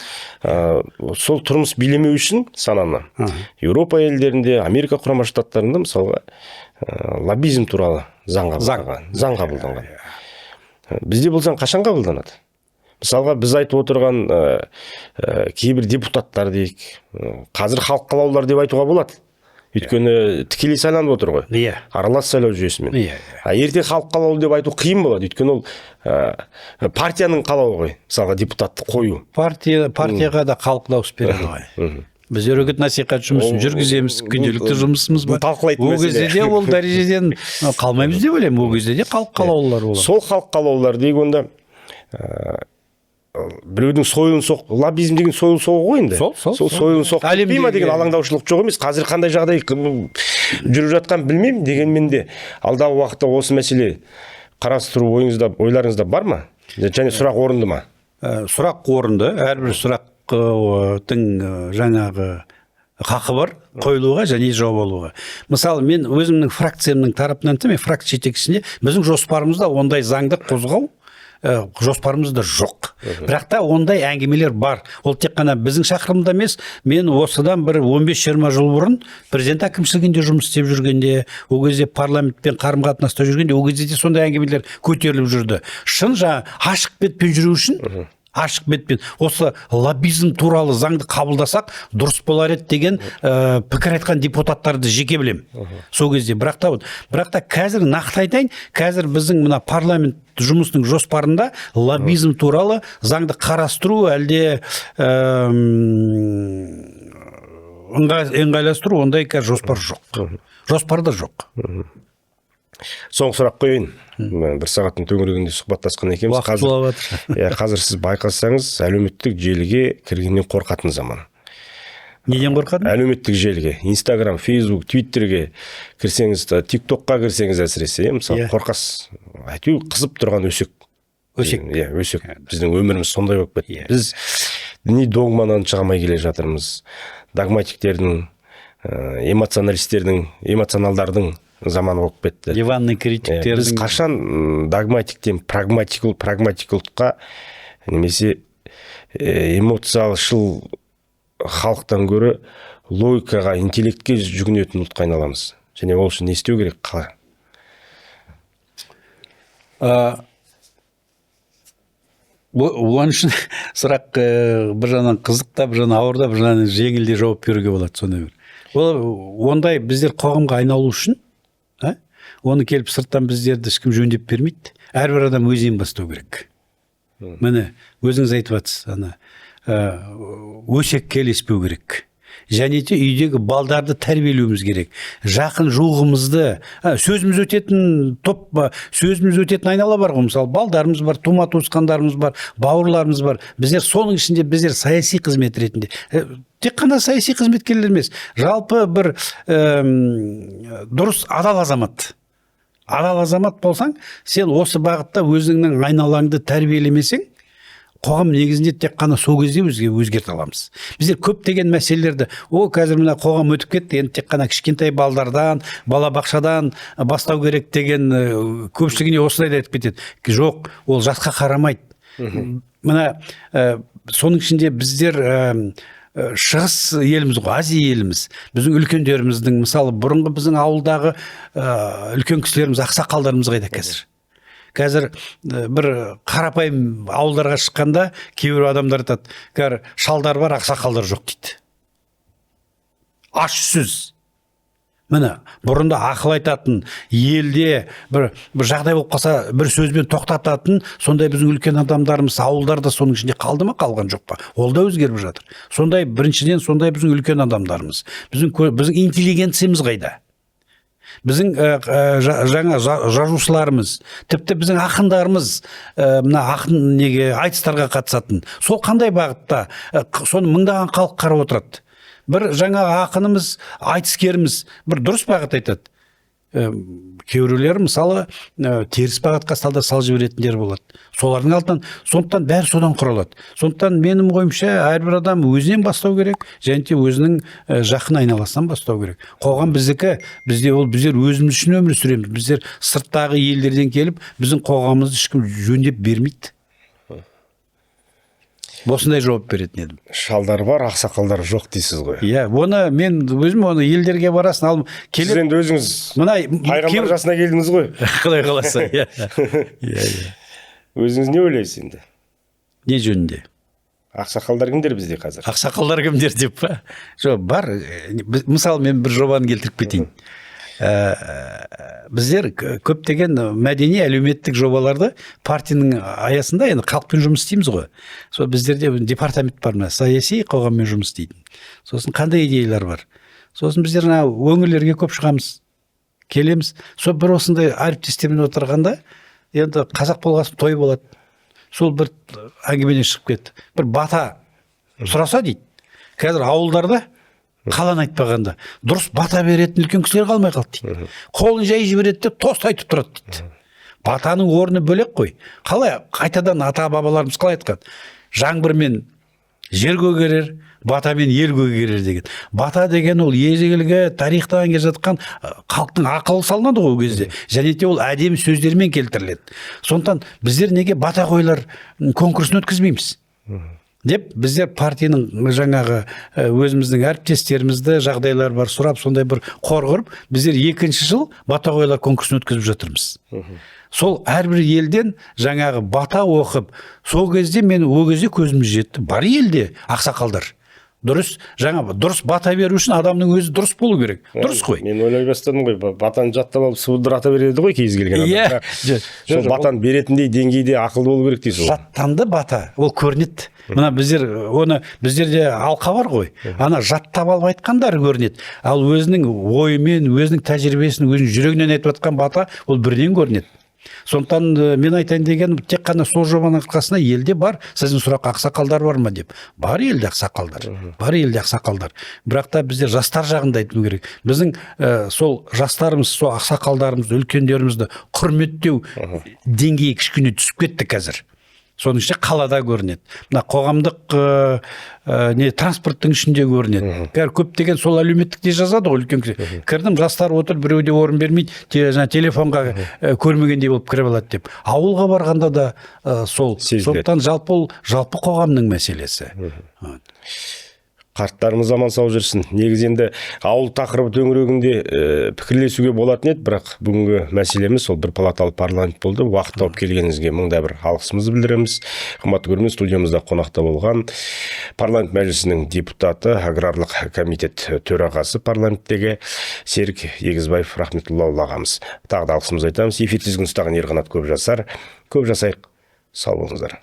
Сол тұрмыс билемеу үшін сананы Еуропа елдерінде, Америка құрама штаттарында мысалға лоббизм туралы заң қабылданған. Бізде бұл заң қашан қабылданады? Мысалға біз айтып отырған кейбір депутаттар дейік, қазір халық қалаулылар деп айтуға болады. Өйткені тікелей сайланып отыр ғой. Аралас сайлау жүйесімен. Ерте халық қалаулы деп айту қиын болады. Өйткені ол партияның қалауы ғой. Мысалға депутатты қою. Партияға да халық дауыс береді ғой. Біз үгіт насихат жұмысын жүргіземіз, күнделікті жұмысымыз бар. Ол кезде де ол дәрежеден қалмаймыз деп ойлаймын. Ол кезде де халық қалаулылар болады. Сол халық қалаулылар дейік онда біреудің сойылын лоббизм деген сойыл соғу ғой енді. Сол сойылын соқпей ма деген алаңдаушылық жоқ емес. Қазір қандай жағдай жүріп жатқан білмеймін, дегенмен де алдағы уақытта осы мәселе қарастыру ойларыңызда бар ма? Және сұрақ орынды ма? Сұрақ орынды. Әрбір сұрақтың жаңағы хақы бар қойылуға және жауап алуға. Мысалы, мен өзімнің фракциямның тарапынан мен фракция жетекшісінде біздің жоспарымызда ондай заңды қозғау жоспарымызда жоқ. Бірақ та ондай әңгімелер бар. Ол тек қана біздің шақырылымда емес. Мен осыдан бір 15-20 жыл бұрын президент әкімшілігінде жұмыс істеп жүргенде, ол кезде парламентпен қарым-қатынаста жүргенде, ол кезде де сондай әңгімелер көтеріліп жүрді. Шын ашық бетпен жүру үшін ашық бетпен осы лоббизм туралы заңды қабылдасақ дұрыс болар еді деген пікір айтқан депутаттарды жеке білем. Сол кезде бірақ та қазір нақты айтайын, қазір біздің мына парламент жұмысының жоспарында лоббизм туралы заңды қарастыру әлде ыңғайластыру ондай жоспар жоқ. Жоспарда жоқ. Соңғы сұрақ қойайын. Бір сағаттың төңірегінде сұхбаттасқан екенбіз. Қазір сіз байқасаңыз, әлеуметтік желіге кіргеннен қорқатын заман. Неден қорқатын? Әлеуметтік желіге, Инстаграм, Фейсбук, Твиттерге кірсеңіз, ТикТокқа кірсеңіз әсіресе, мысалы қорқасыз. Әйтеуір қызып тұрған өсек. Өсек. Біздің өміріміз сондай болып кетті. Біз діни догмадан шыға алмай келе жатырмыз. Догматиктердің, эмоционалдардың заманы болып кетті. Диванный критиктердің. Біз қашан догматиктен прагматикулыққа немесе эмоциялшыл халықтан көрі логикаға, интеллектке жүгінетін ұлтқа айналамыз. Және ол үшін не істеу керек? Оның үшін сұрақ бір жағынан қызық та, бір жағынан ауыр да, бір жағынан жеңіл де жауап беруге болады сондай бір. Ондай біздер қоғамға айналу үшін, оны келіп сырттан біздерді ешкім жөндеп бермейді. Әрбір адам өзінен бастау керек. Міне өзіңіз айтып жатсыз, өсек келеспеу керек. Және де үйдегі балдарды тәрбиелеуіміз керек. Жақын жуғымызды, сөзіміз өтетін топ, сөзіміз өтетін айнала бар ғой, мысалы балдарымыз бар, тума туысқандарымыз бар, бауырларымыз бар. Біздер соның ішінде біздер саяси қызмет ретінде, тек қана саяси қызметкерлер емес, жалпы бір дұрыс адал азамат. Адал азамат болсаң, сен осы бағытта өзіңнің айналаңды тәрбиелемесең, қоғам негізінде тек қана сол кезде өзгерте аламыз. Біздер көптеген мәселелерді, қазір мына қоғам өтіп кетті, енді тек қана кішкентай балдардан, балабақшадан бастау керек деген көпшілігіне осылай айтып кетеді. Жоқ, ол жасқа қарамайды. Мына соның ішінде біздер шығыс еліміз ғой, Азия еліміз. Біздің үлкендеріміздің, мысалы, бұрынғы біздің ауылдағы үлкен кісілеріміз, ақсақалдарымыз қайда қазір? Қазір бір қарапайым ауылдарға шыққанда кейбір адамдар айтады, шалдар бар, ақсақалдар жоқ дейді. Аш сөз. Міне, бұрында ақыл айтатын, елде бір жағдай болып қалса, бір сөзбен тоқтататын, сондай біздің үлкен адамдарымыз ауылдарда соның ішінде қалды ма, қалған жоқ па? Ол да өзгеріп жатыр. Сондай біріншіден сондай біздің үлкен адамдарымыз. Біздің интеллигенциямыз қайда? Біздің жаңа жазушыларымыз, тіпті біздің ақындарымыз, мына ақын неге айтыстарға қатысатын, сол қандай бағытта, соны мыңдаған халық қарап отырады. Бір жаңа ақынымыз, айтыскеріміз бір дұрыс бағыт айтады. Кейбіреулер мысалы теріс бағытқа сал жіберетіндер болады. Солардың алдынан, сондықтан бәрі содан құралады. Сондықтан менің ойымша әрбір адам өзінен бастау керек, және де өзінің жақын айналасынан бастау керек. Қоғам біздікі, біздер өзіміз үшін өмір сүреміз. Біздер сырттағы елдерден келіп, біздің қоғамымызды ешкім жөндеп бермейді. Осындай жауап беретін едім. Шалдар бар, ақсақалдар жоқ дейсіз ғой. Иә, оны мен өзім елдерге барасын алып келіп. Сіз енді өзіңіз пайғамбар жасына келдіңіз ғой. Құдай қаласа. Өзіңіз не ойлайсыз енді? Не жөнінде? Ақсақалдар кімдер бізде қазір? Ақсақалдар кімдер деп па? Жоқ, бар. Мысалы мен бір жобаны келтіріп кетейін. Біздер көптеген мәдени әлеуметтік жобаларды партияның аясында, енді халықпен жұмыс істейміз ғой. Сол біздерде департамент бар, саяси қоғаммен жұмыс істейтін. Сосын қандай идеялар бар. Сосын біздер өңірлерге көп шығамыз, келеміз. Сол бір осындай әріптестермен отырғанда, енді қазақ болғасын той болады. Сол бір әңгімеден шығып кетті. Бір бата сұраса дейді. Қазір ауылдарда қалан айтпағанда дұрыс бата беретін үлкен кісілер қалмай қалды дейді. Қолын жай жібереді деп тост айтып тұрады дейді. Батаның орны бөлек қой. Қалай қайтадан ата бабаларымыз қалай айтқан? Жаңбырмен жер көгерер, батамен ел көгерер деген. Бата деген ол ежелгі тарихтан келе жатқан халықтың ақылы салынады ғой ол кезде. Және де ол әдемі сөздермен келтіріледі. Сондықтан біздер неге бата қойлар конкурсын өткізбейміз? Деп біздер партияның жаңағы өзіміздің әріптестерімізді жағдайлар бар сұрап, сондай бір қор құрып, біздер 2-ші жыл бата қойлар конкурсын өткізіп жатырмыз. Сол әрбір елден жаңағы бата оқып, сол кезде мен ол кезде көзіміз жетті. Бар елде ақсақалдар. Дұрыс, дұрыс бата беру үшін адамның өзі дұрыс болу керек. Дұрыс қой. Мен ойлай бастадым ғой, батаны жаттап алып суылдырата береді ғой кез келген адам. Сол батаны беретіндей деңгейде ақылды болу керек дейсіз. Жаттанды бата, ол көрінеді. Мына біздерде алқа бар ғой. Ана жаттап алып айтқандар көрінеді. Ал өзінің ойымен, өзінің тәжірибесін, өзінің жүрегінен айтып жатқан бата ол бірден көрінеді. Сондықтан мен айтайын деген тек қана сол жобаның арқасында елде бар. Сіздің сұрақ ақсақалдар бар ма деп. Бар елде ақсақалдар. Бар елде ақсақалдар. Бірақ та біздер жастар жағында айту керек. Біздің сол жастарымыз, сол ақсақалдарымыз, үлкендерімізді құрметтеу деңгейі кішкене түсіп кетті қазір. Соның ішінде қалада көрінеді. Мына қоғамдық транспорттың ішінде көрінеді. Көптеген сол әлеуметтікте жазады ғой үлкен кісі. Кірдім, жастар отыр, біреуде орын бермейді, телефонға көрмегендей болып кіріп алады деп. Ауылға барғанда да сол. Сондықтан жалпы қоғамның мәселесі. қарттарымыз аман сау жүрсін. Негізі енді ауыл тақырыбы төңірегінде пікірлесуге болатын еді, бірақ бүгінгі мәселеміз сол бір палаталы парламент болды. Уақыт тауып келгеніңізге мыңда бір алғысымызды білдіреміз. Қымбатты көрермен, студиямызда қонақта болған парламент мәжілісінің депутаты, аграрлық комитет төрағасы парламенттегі Серік Егізбаев Рахметуллаұлы ағамыз. Тағы да алғысымызды айтамыз. Эфир тізгінін ұстаған Ерқанат Көпжасар. Көп жасайық. Сау болыңыздар.